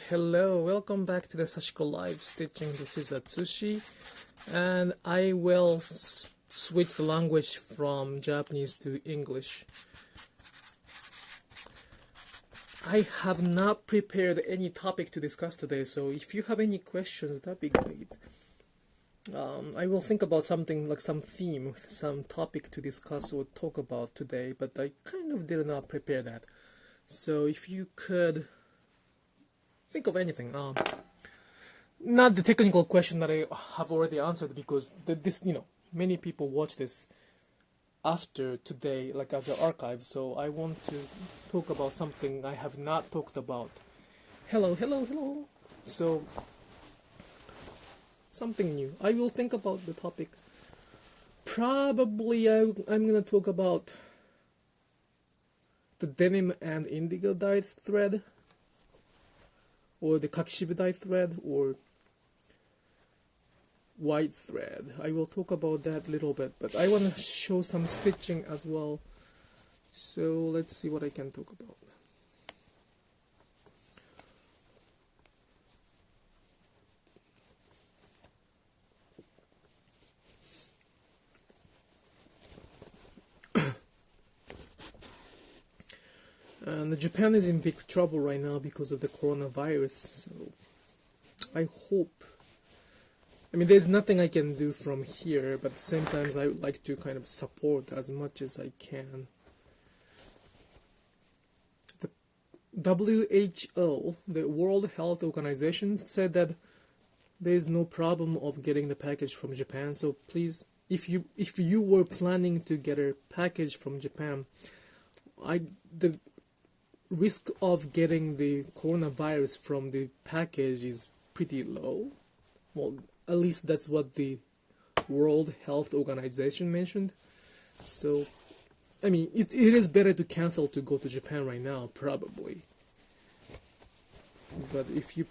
Hello, welcome back to the Sashiko Live Stitching. This is Atsushi, and I will switch the language from Japanese to English. I have not prepared any topic to discuss today, so if you have any questions, that'd be great. I will think about something like some theme, some topic to discuss or talk about today, but I kind of did not prepare that. So if you could think of anything, not the technical question that I have already answered, because many people watch this after today, like as an archive, so I want to talk about something I have not talked about. Hello. So, something new. I will think about the topic. Probably I'm gonna talk about the denim and indigo dyed thread, or the kakishibu dyed thread, or white thread. I will talk about that a little bit, but I want to show some stitching as well. So let's see what I can talk about. And Japan is in big trouble right now because of the coronavirus, so I hope, there's nothing I can do from here, but at the same time I would like to kind of support as much as I can. The WHO, the World Health Organization, said that there is no problem of getting the package from Japan, so please, if you were planning to get a package from Japan, the risk of getting the coronavirus from the package is pretty low. Well, at least that's what the World Health Organization mentioned. So, it is better to cancel to go to Japan right now, probably. But if you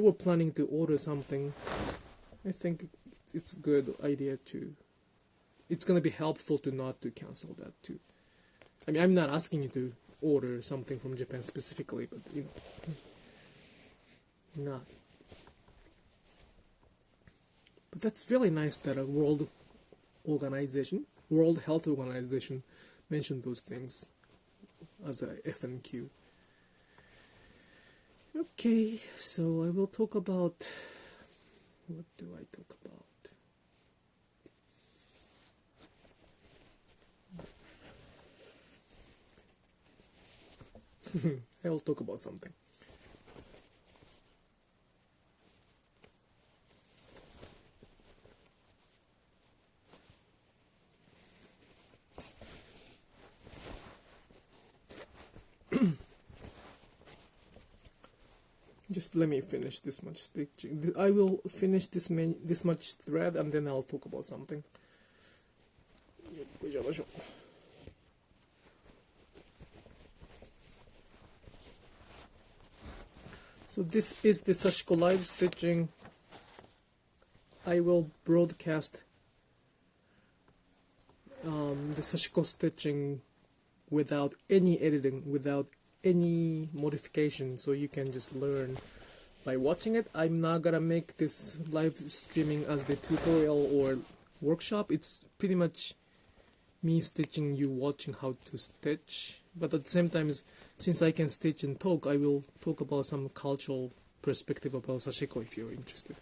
were planning to order something, I think it's a good idea it's going to be helpful to not to cancel that too. I'm not asking you to order something from Japan specifically, but not. But that's really nice that a World Health Organization, mentioned those things as a FNQ. Okay, so I will talk about, what do I talk about? I will talk about something. Just let me finish this much stitching. I will finish this much thread, and then I'll talk about something. So this is the Sashiko Live Stitching. I will broadcast the Sashiko stitching without any editing, without any modification, so you can just learn by watching it. I'm not gonna make this live streaming as the tutorial or workshop. It's pretty much me stitching, you watching how to stitch. But at the same time, since I can stitch and talk, I will talk about some cultural perspective about Sashiko if you're interested.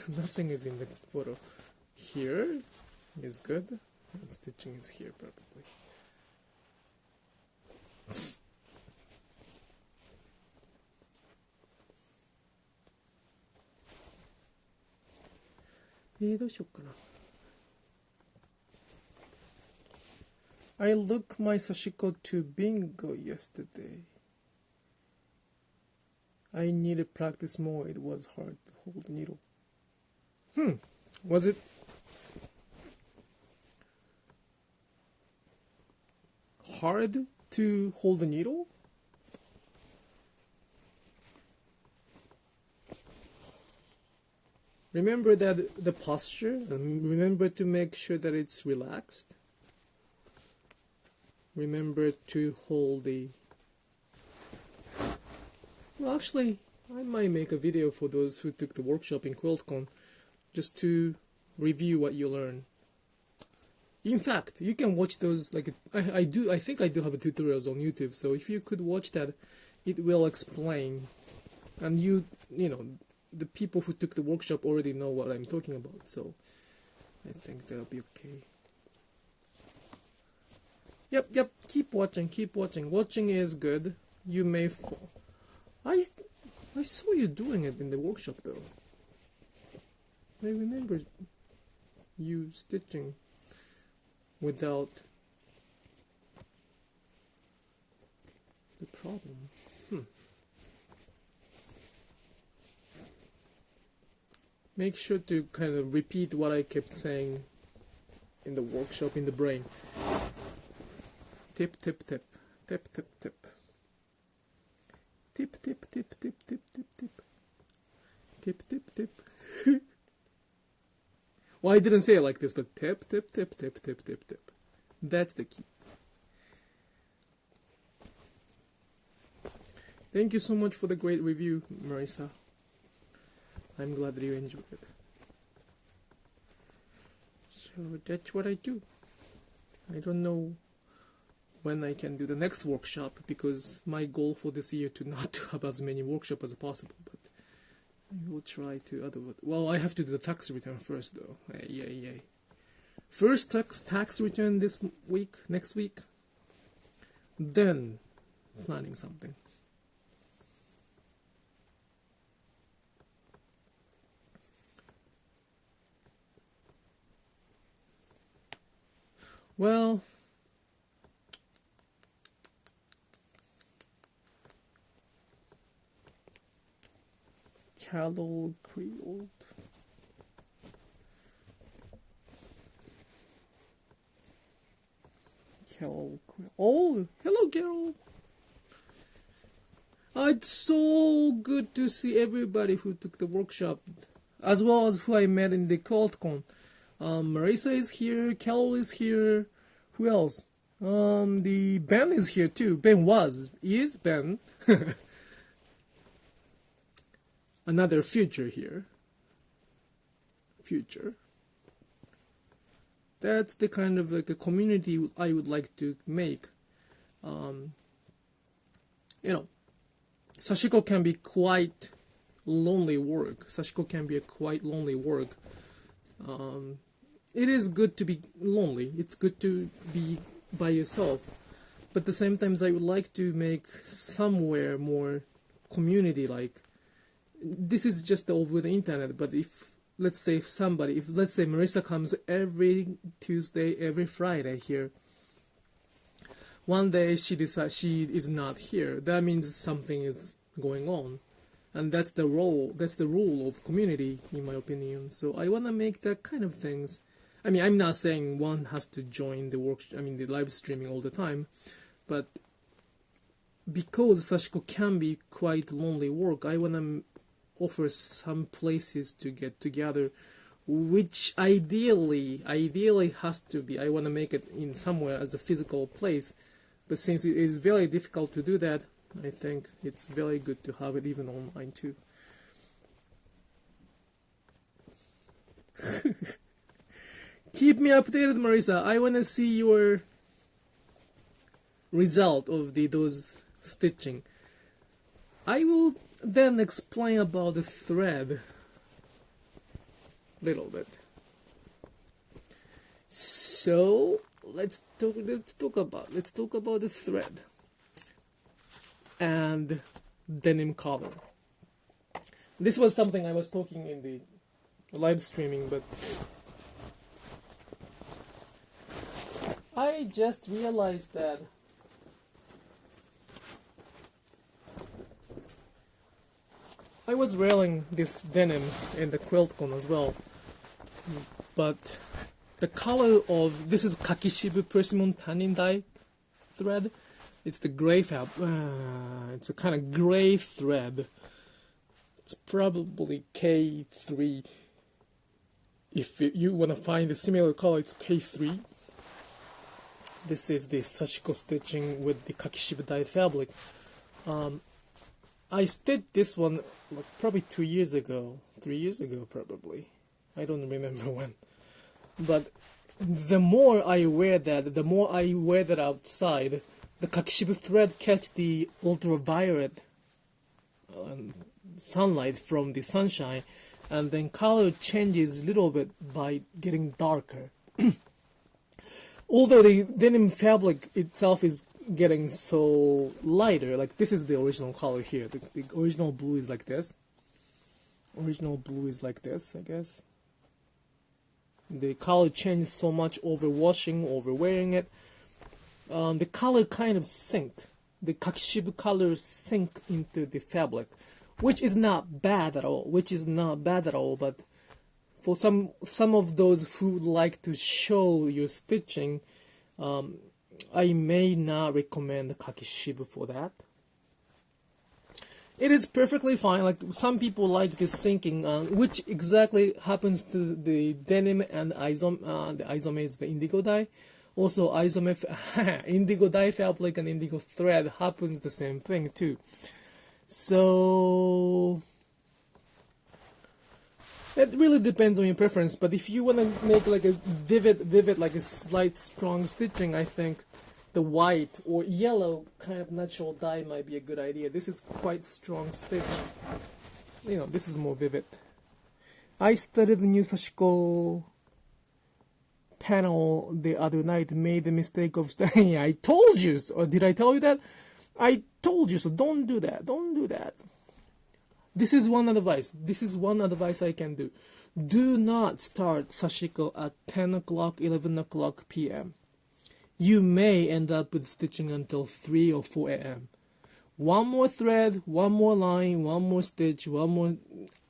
Nothing is in the photo. Here is good, and stitching is here probably. I looked my Sashiko to bingo yesterday. I need to practice more. It was hard to hold the needle. Was it hard to hold the needle? Remember that the posture, and remember to make sure that it's relaxed. Remember to hold the Well, actually, I might make a video for those who took the workshop in QuiltCon, just to review what you learn. In fact, you can watch those, like, I think I do have tutorials on YouTube, so if you could watch that, it will explain. And you know, the people who took the workshop already know what I'm talking about, so I think they'll be okay. Yep, keep watching. Watching is good. You may fall. I saw you doing it in the workshop, though. I remember you stitching without the problem. Make sure to kind of repeat what I kept saying in the workshop in the brain. Tip, tip, tip. Tip, tip, tip. Tip, tip, tip, tip, tip, tip, tip. Tip, tip, tip. Well, I didn't say it like this, but tip, tip, tip, tip, tip, tip, tip. That's the key. Thank you so much for the great review, Marisa. I'm glad that you enjoyed it. So that's what I do. I don't know when I can do the next workshop, because my goal for this year to not have as many workshops as possible, but I will try to otherwise. Well, I have to do the tax return first, though. Yay. First tax return this week, next week, then planning something. Well, Carol Creole. Oh, hello, Carol. It's so good to see everybody who took the workshop, as well as who I met in the QuiltCon. Marisa is here, Carol is here. Who else? The Ben is here too. Ben is Ben. Another future here. Future. That's the kind of like a community I would like to make. Sashiko can be quite lonely work. It is good to be lonely. It's good to be by yourself. But at the same time, I would like to make somewhere more community-like. This is just over the internet, but if let's say Marisa comes every Tuesday, every Friday here, one day she decides she is not here, that means something is going on. And that's the rule of community, in my opinion. So I want to make that kind of things. I mean, I'm not saying one has to join the live streaming all the time, but because Sashiko can be quite lonely work, I want to offer some places to get together, which ideally has to be, I want to make it in somewhere as a physical place, but since it is very difficult to do that, I think it's very good to have it even online too. Keep me updated, Marisa. I want to see your result of those stitching. I will then explain about the thread a little bit. So let's talk about the thread and denim color. This was something I was talking in the live streaming, but I just realized that I was wearing this denim in the QuiltCon as well, but the color of this is Kakishibu persimmon tannin dye thread. It's the gray it's a kind of gray thread. It's probably K3. If you want to find a similar color, it's K3. This is the Sashiko stitching with the Kakishibu dye fabric. I stitched this one like probably 2 years ago, 3 years ago probably. I don't remember when. But the more I wear that outside, the kakishibu thread catch the ultraviolet sunlight from the sunshine, and then color changes a little bit by getting darker. Although the denim fabric itself is getting so lighter, like this is the original color here. The original blue is like this. Original blue is like this, I guess. The color changes so much over washing, over wearing it. The color kind of sink. The kakishibu colors sink into the fabric, which is not bad at all. But for some of those who like to show your stitching, I may not recommend kakishibu for that. It is perfectly fine. Like some people like this sinking, which exactly happens to the denim and the izome is the indigo dye. Also, izome indigo dye fabric and indigo thread happens the same thing too. So it really depends on your preference. But if you want to make like a vivid, like a slight strong stitching, I think the white or yellow kind of natural dye might be a good idea. This is quite strong stitch. You know, this is more vivid. I studied the new Sashiko panel the other night, made the mistake of studying. I told you, or did I tell you that? I told you, so don't do that. Don't do that. This is one advice. This is one advice I can do. Do not start Sashiko at 10 o'clock, 11 o'clock p.m. You may end up with stitching until 3 or 4 a.m. One more thread, one more line, one more stitch, one more...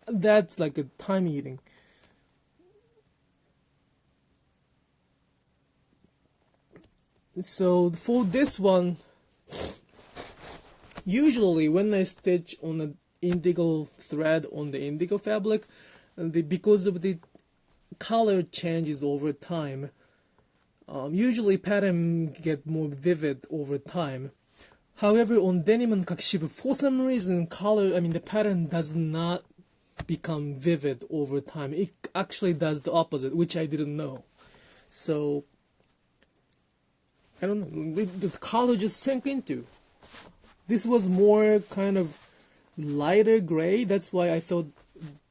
That's like a time eating. So for this one, usually when I stitch on an indigo thread on the indigo fabric, because of the color changes over time, usually pattern get more vivid over time. However, on denim and kakishibu, for some reason, the pattern does not become vivid over time. It actually does the opposite, which I didn't know. So, I don't know, the color just sank into. This was more kind of lighter gray. That's why I thought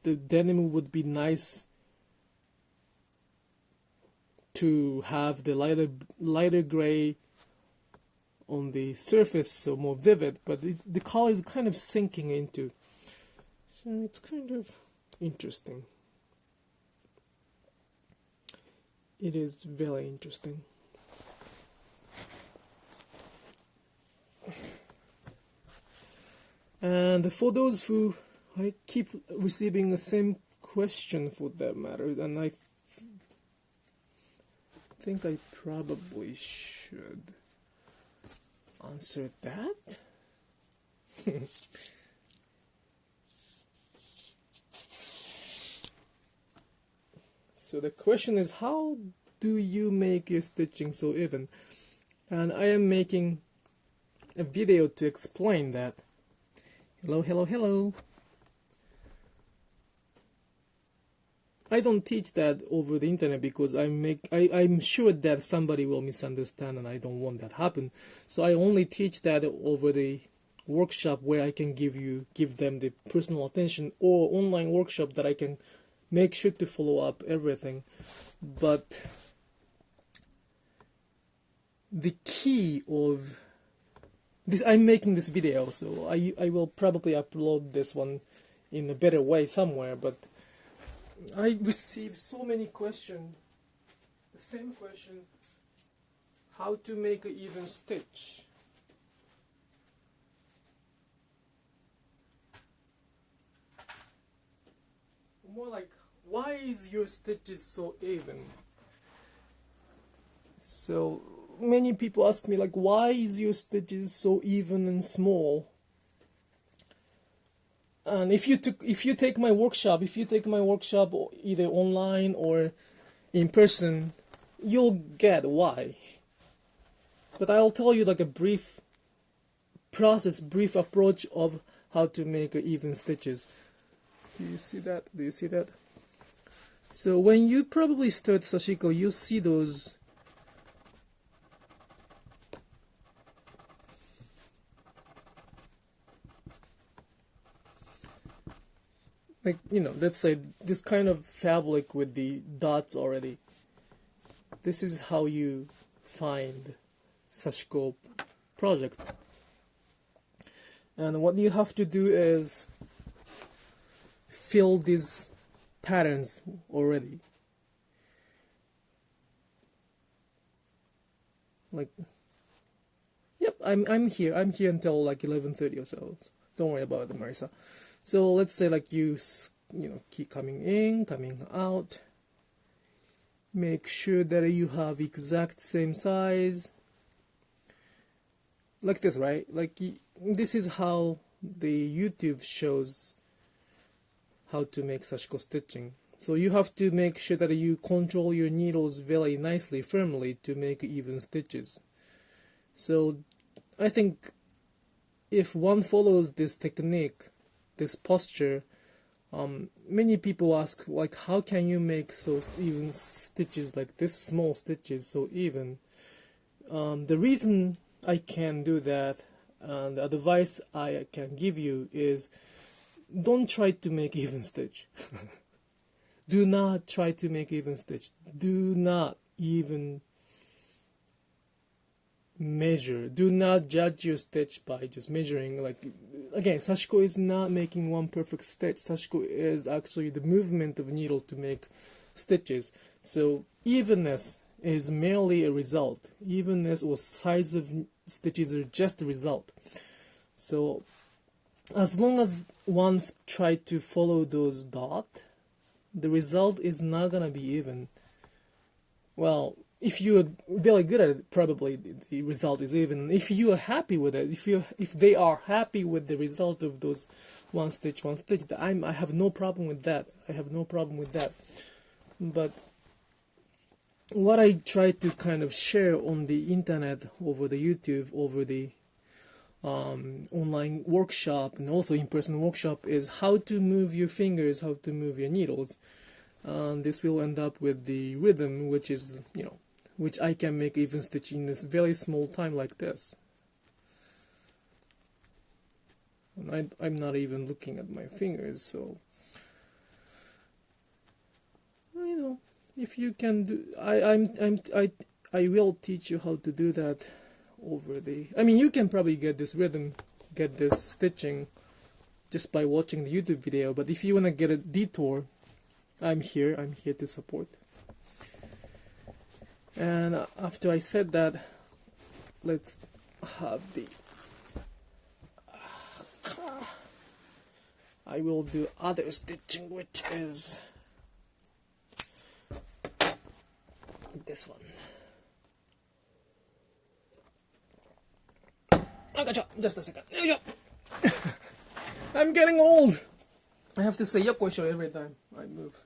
the denim would be nice to have the lighter gray on the surface, so more vivid, but the color is kind of sinking into. So it's kind of interesting. It is very interesting. And for those who I keep receiving the same question for that matter, and I think I probably should answer that. So the question is, how do you make your stitching so even? And I am making a video to explain that. Hello, hello, hello. I don't teach that over the internet because I'm sure that somebody will misunderstand, and I don't want that happen. So I only teach that over the workshop where I can give them the personal attention, or online workshop that I can make sure to follow up everything. But the key of this, I'm making this video, so I will probably upload this one in a better way somewhere, but I received so many questions, the same question, how to make an even stitch. More like, why is your stitches so even? So many people ask me, like, why is your stitches so even and small? And if you take my workshop either online or in person, you'll get why. But I'll tell you like a brief approach of how to make even stitches. Do you see that? Do you see that? So when you probably start Sashiko, you see those like, let's say this kind of fabric with the dots already. This is how you find Sashiko project. And what you have to do is fill these patterns already. Like, yep, I'm here until like 11:30 or so. Don't worry about it, Marisa. So let's say like you keep coming in, coming out. Make sure that you have exact same size. Like this, right? Like this is how the YouTube shows how to make Sashiko stitching. So you have to make sure that you control your needles very nicely, firmly to make even stitches. So I think if one follows this technique, this posture, many people ask, like, how can you make so even stitches, like this small stitches, so even? The reason I can do that, and the advice I can give you is, don't try to make even stitch. Do not try to make even stitch. Do not even measure. Do not judge your stitch by just measuring. Like, again, Sashiko is not making one perfect stitch. Sashiko is actually the movement of needle to make stitches. So evenness is merely a result. Evenness or size of stitches are just a result. So as long as one try to follow those dots, the result is not gonna be even. Well, if you're very good at it, probably the result is even. If you are happy with it, if they are happy with the result of those one stitch, I have no problem with that. I have no problem with that. But what I try to kind of share on the internet, over the YouTube, over the online workshop, and also in-person workshop, is how to move your fingers, how to move your needles. This will end up with the rhythm, which is, which I can make even stitch in this very small time like this. And I'm not even looking at my fingers, so if you can do, I will teach you how to do that over the. I mean, you can probably get this rhythm, get this stitching, just by watching the YouTube video. But if you wanna get a detour, I'm here to support. And after I said that, let's have the. I will do other stitching, which is this one. I gotcha. Just a second. I'm getting old. I have to say yakoisho every time I move.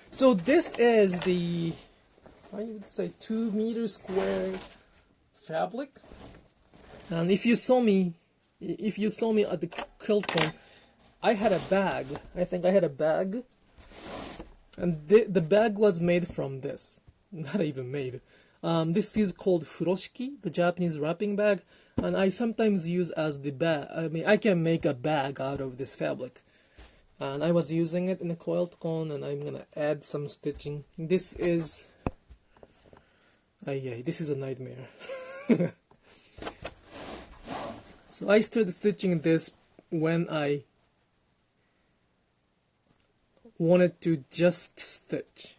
So this is the, I would say, 2 meter square fabric. And if you saw me at the QuiltCon, I had a bag. I think I had a bag, and the bag was made from this. Not even made. This is called furoshiki, the Japanese wrapping bag, and I sometimes use as the bag. I mean, I can make a bag out of this fabric. And I was using it in a QuiltCon, and I'm gonna add some stitching. This is, this is a nightmare. So I started stitching this when I wanted to just stitch.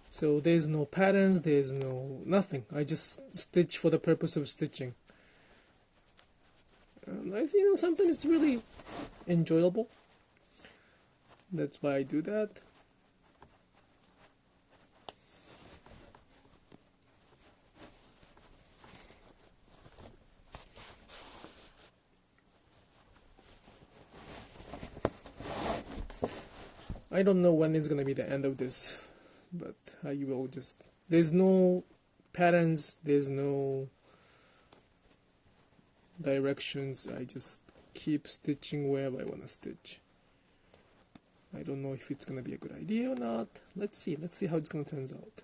So there's no patterns, there's no nothing. I just stitch for the purpose of stitching. And I think sometimes it's really enjoyable. That's why I do that. I don't know when it's gonna be the end of this, but I will just. There's no patterns, there's no directions. I just keep stitching wherever I want to stitch. I don't know if it's gonna be a good idea or not. Let's see how it's gonna turn out.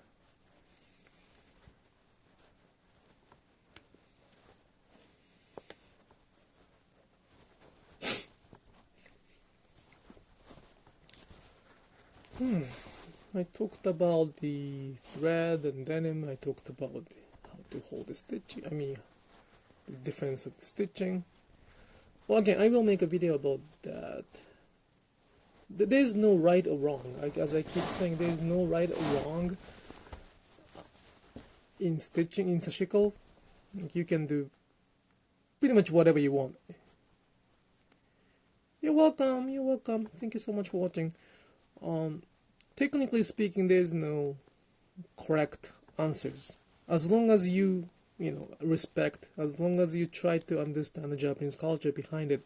I talked about the thread and denim. I talked about how to hold the stitching. The difference of the stitching. Well, again, I will make a video about that. There's no right or wrong. As I keep saying, there's no right or wrong in stitching in Sashiko. You can do pretty much whatever you want. You're welcome. You're welcome. Thank you so much for watching. Technically speaking, there's no correct answers. As long as you respect, as long as you try to understand the Japanese culture behind it,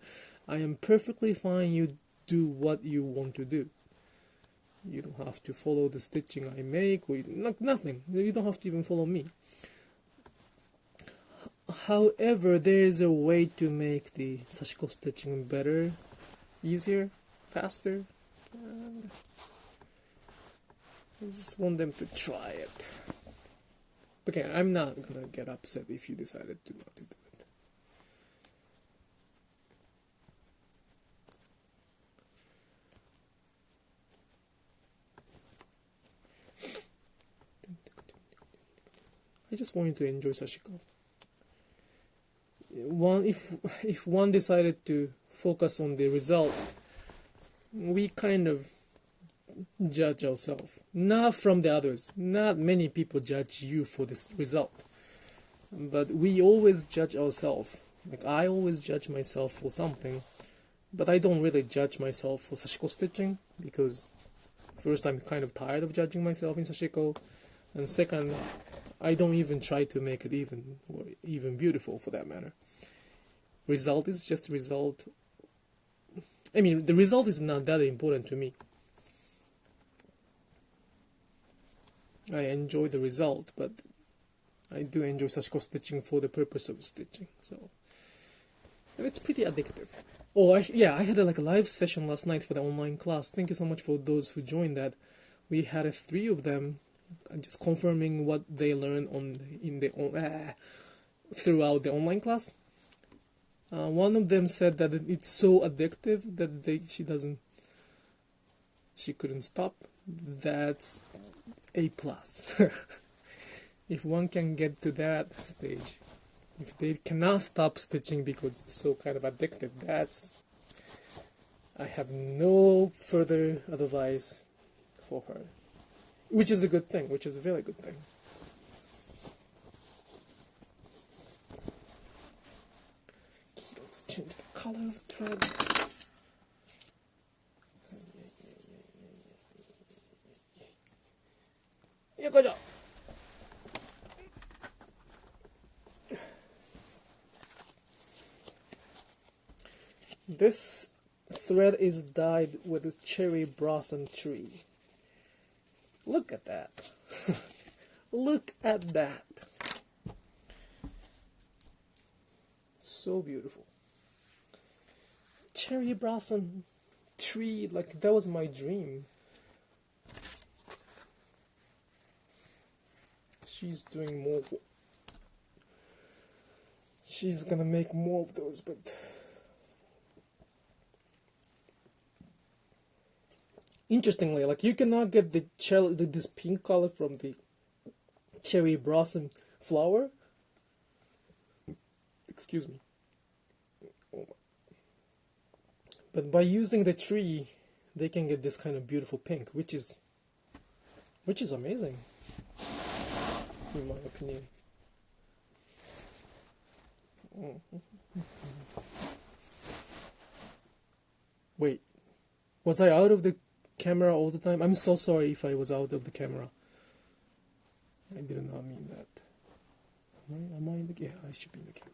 I am perfectly fine. You do what you want to do. You don't have to follow the stitching I make, or nothing. You don't have to even follow me. However, there is a way to make the Sashiko stitching better, easier, faster. And I just want them to try it. Okay, I'm not gonna get upset if you decided to not to do it. I just want you to enjoy Sashiko. If one decided to focus on the result, we kind of judge ourselves, not from the others. Not many people judge you for this result, but we always judge ourselves. Like I always judge myself for something, but I don't really judge myself for Sashiko stitching because first, I'm kind of tired of judging myself in Sashiko, and second, I don't even try to make it even beautiful for that matter. Result is just result. The result is not that important to me. I enjoy the result, but I do enjoy Sashiko stitching for the purpose of stitching. And it's pretty addictive. Oh, I had a live session last night for the online class. Thank you so much for those who joined that. We had 3 of them, just confirming what they learned throughout the online class. One of them said that it's so addictive that she couldn't stop. That's A+. If one can get to that stage, if they cannot stop stitching because it's so kind of addictive, I have no further advice for her, which is a good thing, which is a very good thing. Let's change the color of the thread. Yeah, good job. This thread is dyed with a cherry blossom tree. Look at that. Look at that. So beautiful. Cherry blossom tree, that was my dream. She's doing more. She's gonna make more of those, but interestingly, you cannot get this pink color from the cherry blossom flower. Excuse me. But by using the tree, they can get this kind of beautiful pink, which is amazing, in my opinion. Wait, was I out of the camera all the time? I'm so sorry if I was out of the camera. I did not mean that. Am I in the... Yeah, I should be in the camera.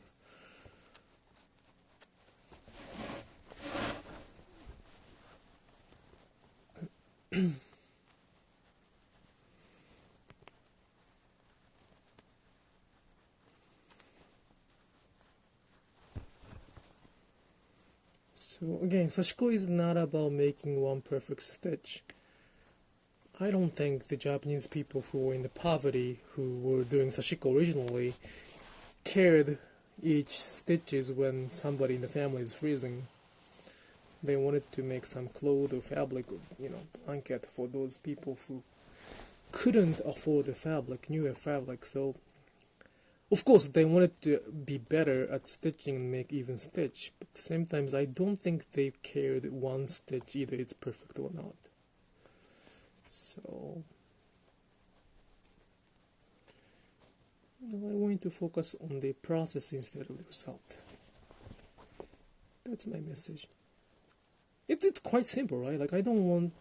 So again, Sashiko is not about making one perfect stitch. I don't think the Japanese people who were in the poverty, who were doing Sashiko originally, cared each stitches when somebody in the family is freezing. They wanted to make some cloth or fabric, or, blanket for those people who couldn't afford the fabric, newer fabric. So, of course, they wanted to be better at stitching and make even stitch. But at the same time, I don't think they cared one stitch, either it's perfect or not. So, I want to focus on the process instead of the result. That's my message. It's quite simple, right? Like, I don't want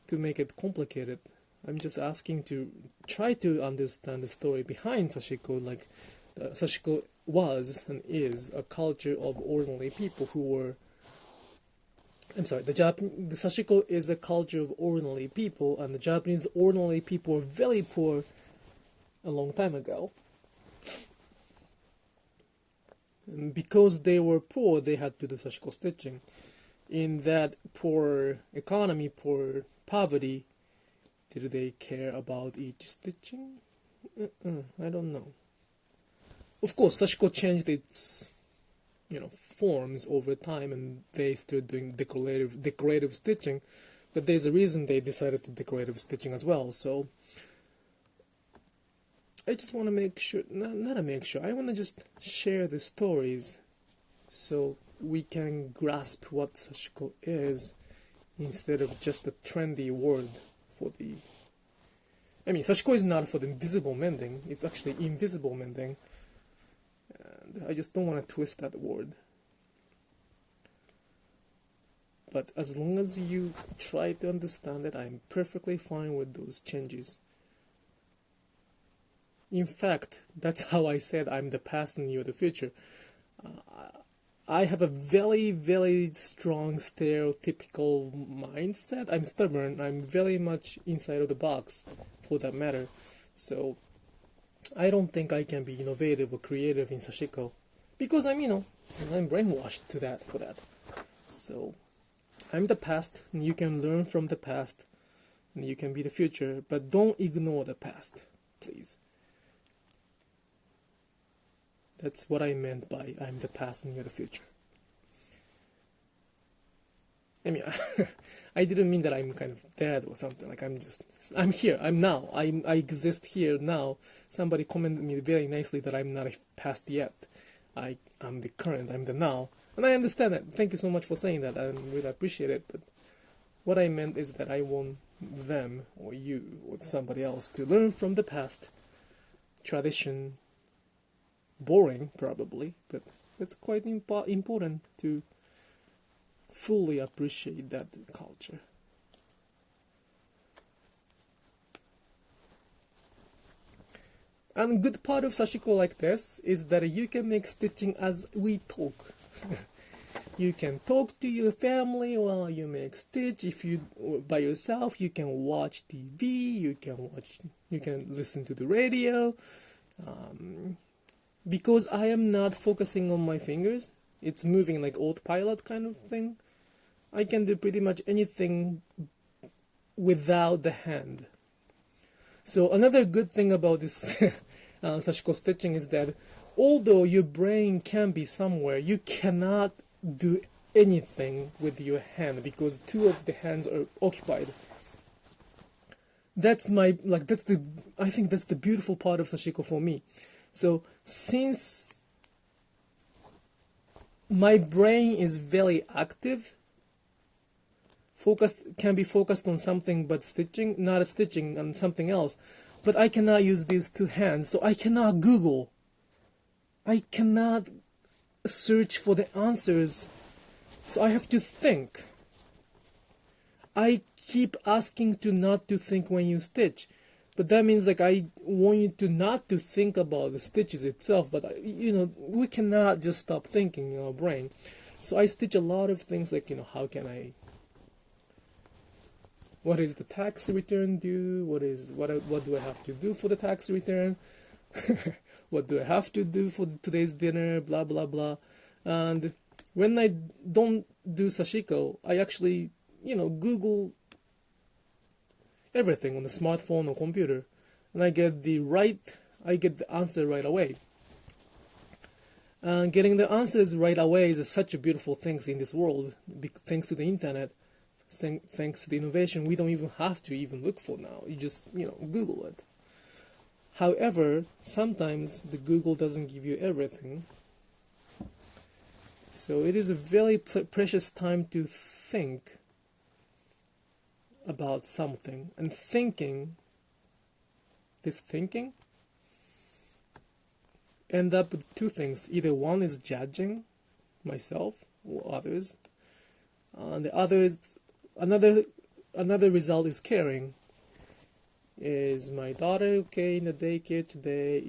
to make it complicated. I'm just asking to try to understand the story behind Sashiko. Like, Sashiko was and is a culture of ordinary people who were. I'm sorry, the Sashiko is a culture of ordinary people, and the Japanese ordinary people were very poor a long time ago. And because they were poor, they had to do Sashiko stitching. In that poor economy, poor poverty, did they care about each stitching? I don't know. Of course, Sashiko changed its, forms over time, and they started doing decorative stitching. But there's a reason they decided to decorative stitching as well. So I just want to make sure, not to make sure, I want to just share the stories so we can grasp what Sashiko is instead of just a trendy word for the... Sashiko is not for the visible mending, it's actually invisible mending. And I just don't want to twist that word. But as long as you try to understand it, I'm perfectly fine with those changes. In fact, that's how I said I'm the past and you're the future. I have a very, very strong stereotypical mindset. I'm stubborn. I'm very much inside of the box, for that matter. So I don't think I can be innovative or creative in Sashiko because I'm brainwashed for that. So I'm the past, and you can learn from the past, and you can be the future. But don't ignore the past, please. That's what I meant by I'm the past and you're the future. I didn't mean that I'm kind of dead or something. Like I'm here. I'm now. I exist here now. Somebody commented me very nicely that I'm not a past yet. I'm the current. I'm the now. And I understand that. Thank you so much for saying that. I really appreciate it. But what I meant is that I want them or you or somebody else to learn from the past tradition. Boring, probably, but it's quite important to fully appreciate that culture. And good part of Sashiko like this is that you can make stitching as we talk. You can talk to your family while you make stitch. If you by yourself, you can watch TV. You can listen to the radio. Because I am not focusing on my fingers, it's moving like autopilot kind of thing. I can do pretty much anything without the hand. So another good thing about this Sashiko stitching is that although your brain can be somewhere, you cannot do anything with your hand because two of the hands are occupied. I think that's the beautiful part of Sashiko for me. So since my brain is very active, can be focused on something but stitching, not stitching on something else, but I cannot use these two hands, so I cannot Google. I cannot search for the answers, so I have to think. I keep asking to not to think when you stitch. But that means like I want you to not to think about the stitches itself, but we cannot just stop thinking in our brain. So I stitch a lot of things like what is the tax return due? What do I have to do for the tax return? What do I have to do for today's dinner? Blah blah blah. And When I don't do Sashiko, I actually, Google everything on the smartphone or computer, and I get the answer right away. And getting the answers right away is such a beautiful thing in this world, thanks to the internet, thanks to the innovation. We don't even have to even look for now. You just, Google it. However, sometimes the Google doesn't give you everything. So it is a very precious time to think about something. And thinking end up with two things. Either one is judging myself or others. And the other is, another result is caring. Is my daughter okay in the daycare today?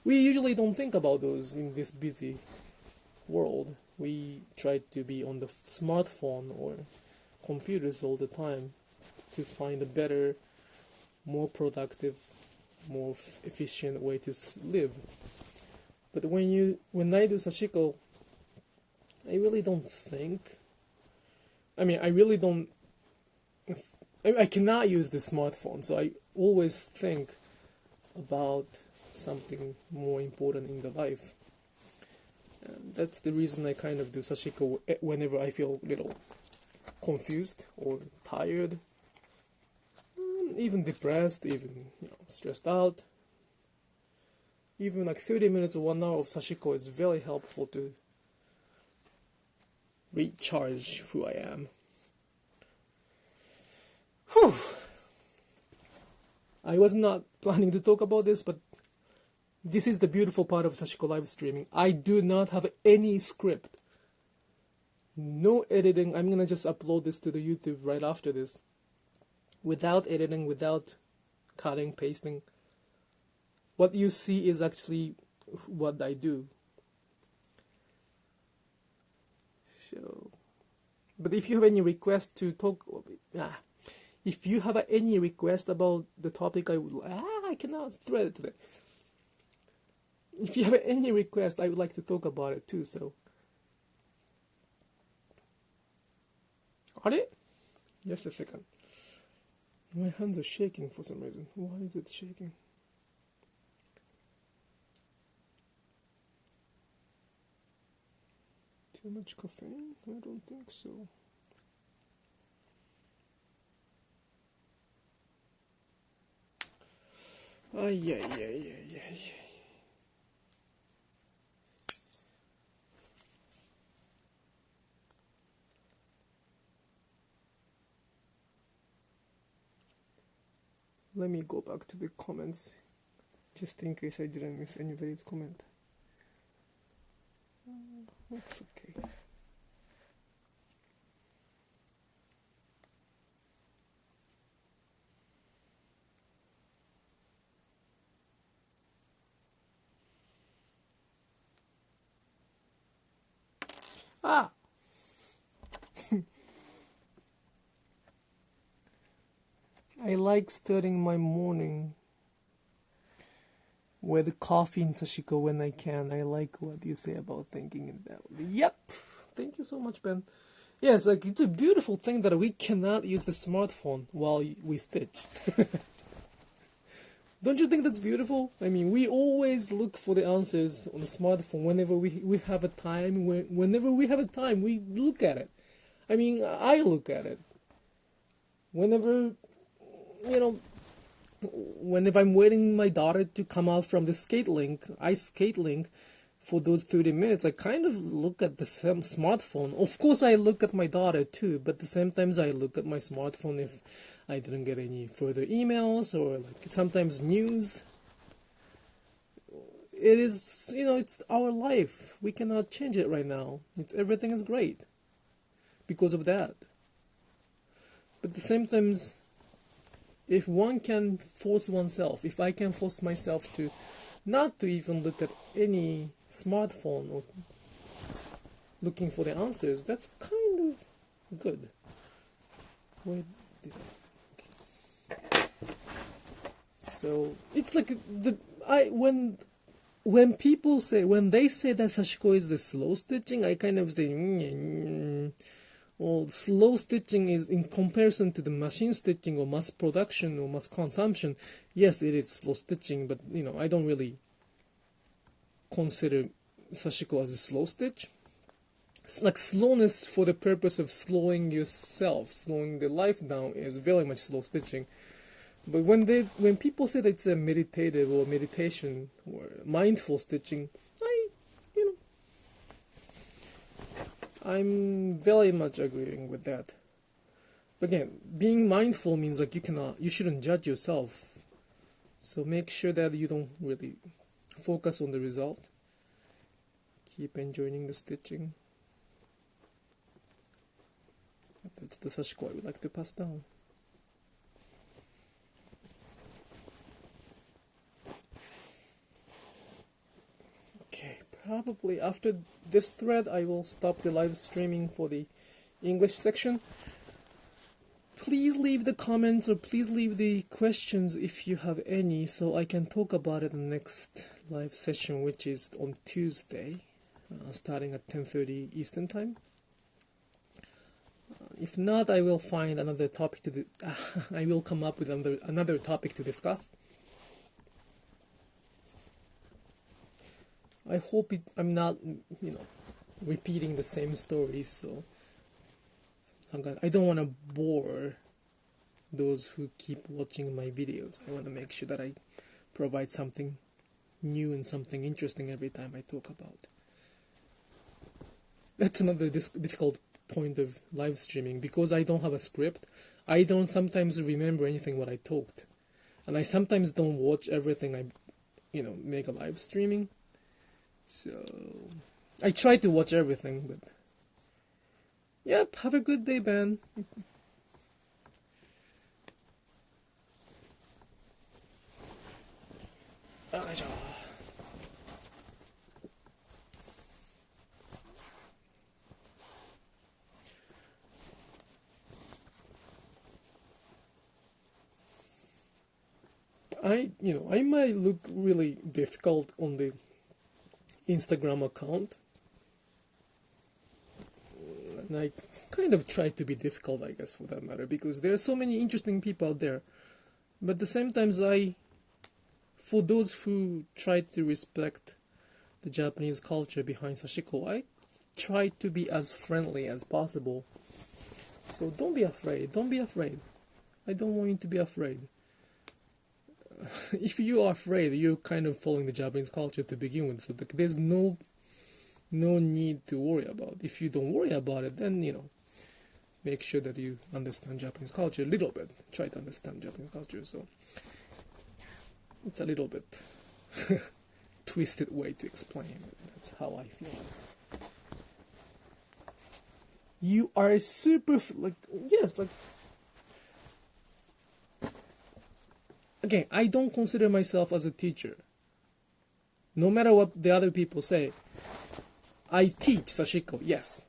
We usually don't think about those in this busy world. We try to be on the smartphone or computers all the time to find a better, more productive, more efficient way to live. But when I do Sashiko, I really don't think. I cannot use the smartphone, so I always think about something more important in the life. And that's the reason I kind of do Sashiko whenever I feel a little confused or tired, even depressed, even stressed out. Even like 30 minutes or 1 hour of Sashiko is very helpful to recharge who I am. Whew. I was not planning to talk about this, but this is the beautiful part of Sashiko Live Streaming. I do not have any script. No editing. I'm gonna just upload this to the YouTube right after this. Without editing, without cutting, pasting. What you see is actually what I do. So, but if you have any request to talk, if you have any request about the topic, I cannot thread it today. If you have any request, I would like to talk about it too. So, are they? Just a second. My hands are shaking for some reason. Why is it shaking? Too much caffeine? I don't think so. Yeah. Let me go back to the comments, just in case I didn't miss anybody's comment. That's okay. I like starting my morning with coffee and Sashiko when I can. I like what you say about thinking in that way. Yep. Thank you so much, Ben. Yes, it's a beautiful thing that we cannot use the smartphone while we stitch. Don't you think that's beautiful? We always look for the answers on the smartphone whenever we have a time. Whenever we have a time, we look at it. I look at it. Whenever I'm waiting my daughter to come out from the ice skate link for those 30 minutes, I kind of look at the smartphone. Of course, I look at my daughter too, but at the same time, I look at my smartphone if I didn't get any further emails or sometimes news. It is, it's our life. We cannot change it right now. Everything is great because of that. But at the same time, if one can force oneself, if I can force myself to not to even look at any smartphone or looking for the answers, that's kind of good. So it's like when they say that Sashiko is the slow stitching, I kind of say, well, slow stitching is in comparison to the machine stitching or mass production or mass consumption. Yes, it is slow stitching, but I don't really consider Sashiko as a slow stitch. It's like slowness for the purpose of slowing yourself, slowing the life down is very much slow stitching. But when people say that it's a meditative or meditation or mindful stitching, I'm very much agreeing with that. But again, being mindful means like you shouldn't judge yourself. So make sure that you don't really focus on the result. Keep enjoying the stitching. That's the Sashiko I would like to pass down. Okay, probably after this thread I will stop the live streaming for the English section. Please leave the comments or please leave the questions if you have any, so I can talk about it in the next live session, which is on Tuesday, starting at 10:30 Eastern Time. If not, I will find another topic I will come up with another topic to discuss. I hope I'm not, repeating the same stories. So I don't want to bore those who keep watching my videos. I want to make sure that I provide something new and something interesting every time I talk about. That's another difficult point of live streaming, because I don't have a script. I don't sometimes remember anything what I talked, and I sometimes don't watch everything I make a live streaming. So I try to watch everything, but yep, have a good day, Ben. I might look really difficult on the Instagram account, and I kind of try to be difficult, I guess, for that matter, because there are so many interesting people out there. But at the same time, for those who try to respect the Japanese culture behind Sashiko, I try to be as friendly as possible. So don't be afraid. I don't want you to be afraid. If you are afraid, you're kind of following the Japanese culture to begin with, so there's no need to worry about. If you don't worry about it, then make sure that you understand Japanese culture a little bit. Try to understand Japanese culture. So it's a little bit twisted way to explain it. That's how I feel. You are super again, I don't consider myself as a teacher. No matter what the other people say, I teach Sashiko, yes.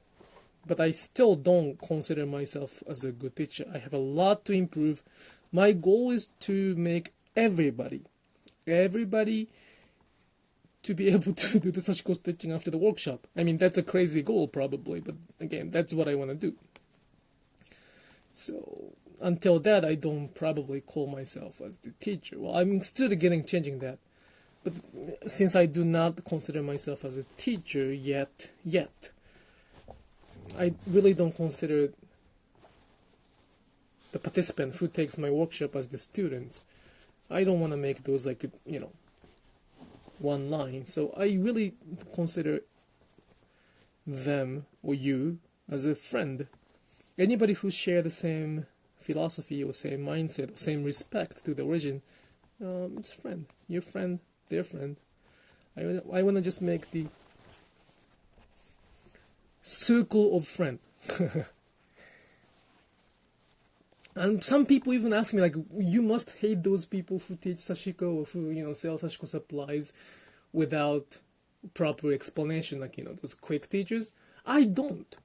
But I still don't consider myself as a good teacher. I have a lot to improve. My goal is to make everybody to be able to do the Sashiko stitching after the workshop. I mean, that's a crazy goal probably, but again, that's what I want to do. So until that, I don't probably call myself as the teacher. Well, I'm still changing that. But since I do not consider myself as a teacher yet, I really don't consider the participant who takes my workshop as the student. I don't want to make those one line. So I really consider them or you as a friend. Anybody who share the same philosophy or same mindset, or same respect to the origin, it's a friend. Your friend, their friend. I want to just make the circle of friend. And some people even ask me, you must hate those people who teach Sashiko or who, sell Sashiko supplies without proper explanation, those quick teachers. I don't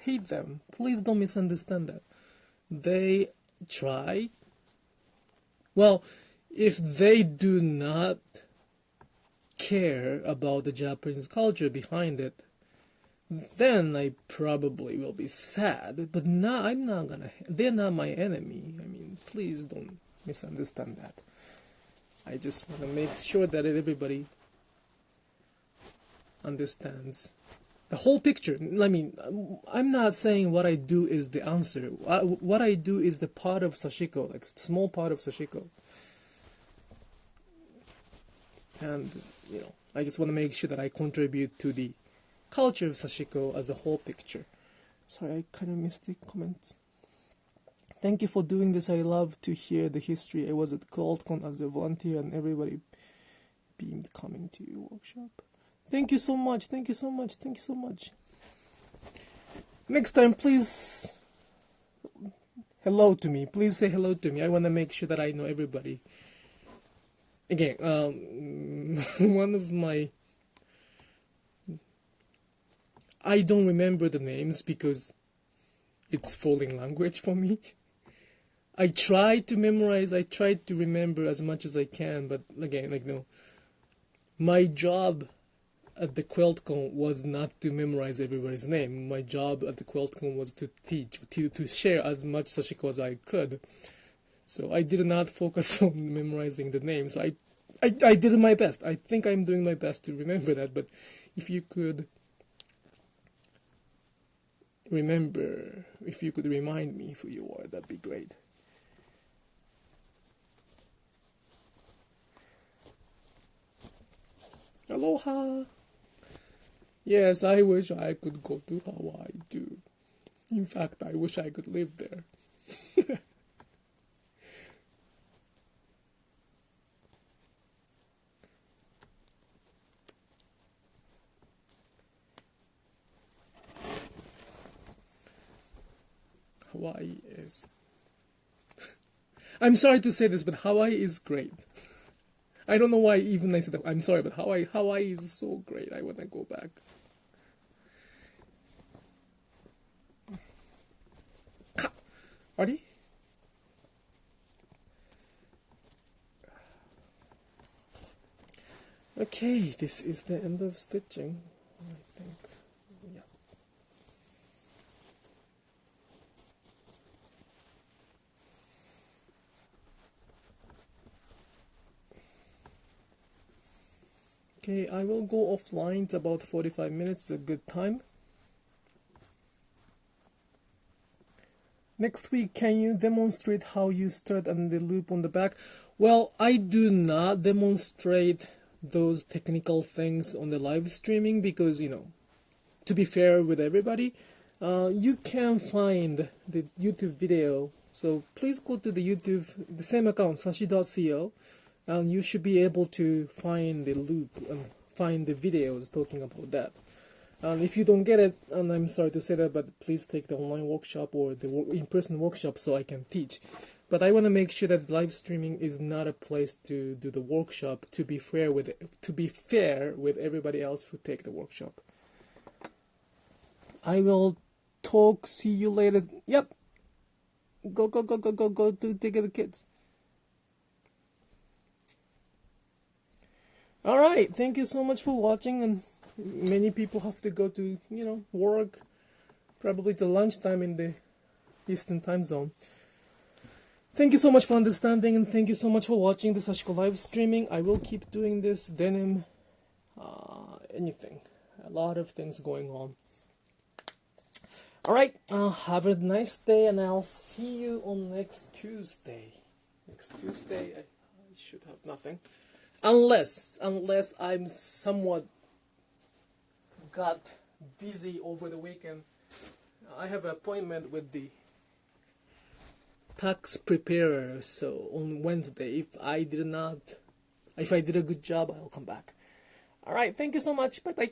hate them. Please don't misunderstand that. They try. Well, if they do not care about the Japanese culture behind it, then I probably will be sad. But now I'm not gonna. They're not my enemy. I mean, please don't misunderstand that. I just want to make sure that everybody understands the whole picture. I mean, I'm not saying what I do is the answer. What I do is the part of Sashiko, like small part of Sashiko. And, I just want to make sure that I contribute to the culture of Sashiko as a whole picture. Sorry, I kind of missed the comments. Thank you for doing this. I love to hear the history. I was at QuiltCon as a volunteer and everybody beamed coming to your workshop. Thank you so much. Thank you so much. Thank you so much. Next time, please hello to me. Please say hello to me. I want to make sure that I know everybody. Again, one of my... I don't remember the names because it's foreign language for me. I try to memorize, I try to remember as much as I can, but again, my job at the QuiltCon was not to memorize everybody's name. My job at the QuiltCon was to teach, to share as much Sashiko as I could. So I did not focus on memorizing the names. I did my best. I think I'm doing my best to remember that, but if you could remember, if you could remind me who you are, that'd be great. Aloha! Yes, I wish I could go to Hawaii too. In fact, I wish I could live there. Hawaii is... I'm sorry to say this, but Hawaii is great. I don't know why even I said that. I'm sorry, but Hawaii is so great. I want to go back. Ready? Okay, this is the end of stitching, I think. Yeah. Okay, I will go offline. It's about 45 minutes, a good time. Next week, can you demonstrate how you start and the loop on the back? Well, I do not demonstrate those technical things on the live streaming because, to be fair with everybody, you can find the YouTube video. So please go to the YouTube, the same account, sashi.co, and you should be able to find the loop and find the videos talking about that. And if you don't get it, and I'm sorry to say that, but please take the online workshop or the in-person workshop so I can teach. But I want to make sure that live streaming is not a place to do the workshop. To be fair with everybody else who take the workshop. I will talk. See you later. Yep. Go to take care of the kids. All right. Thank you so much for watching. And many people have to go to work. Probably it's lunchtime in the Eastern time zone. Thank you so much for understanding, and thank you so much for watching the Sashiko Live Streaming. I will keep doing this, denim, anything. A lot of things going on. Alright, have a nice day, and I'll see you on next Tuesday. Next Tuesday, I should have nothing. Unless I'm somewhat got busy over the weekend. I have an appointment with the tax preparer, so on Wednesday, if I did a good job, I'll come back. Alright, thank you so much. Bye bye.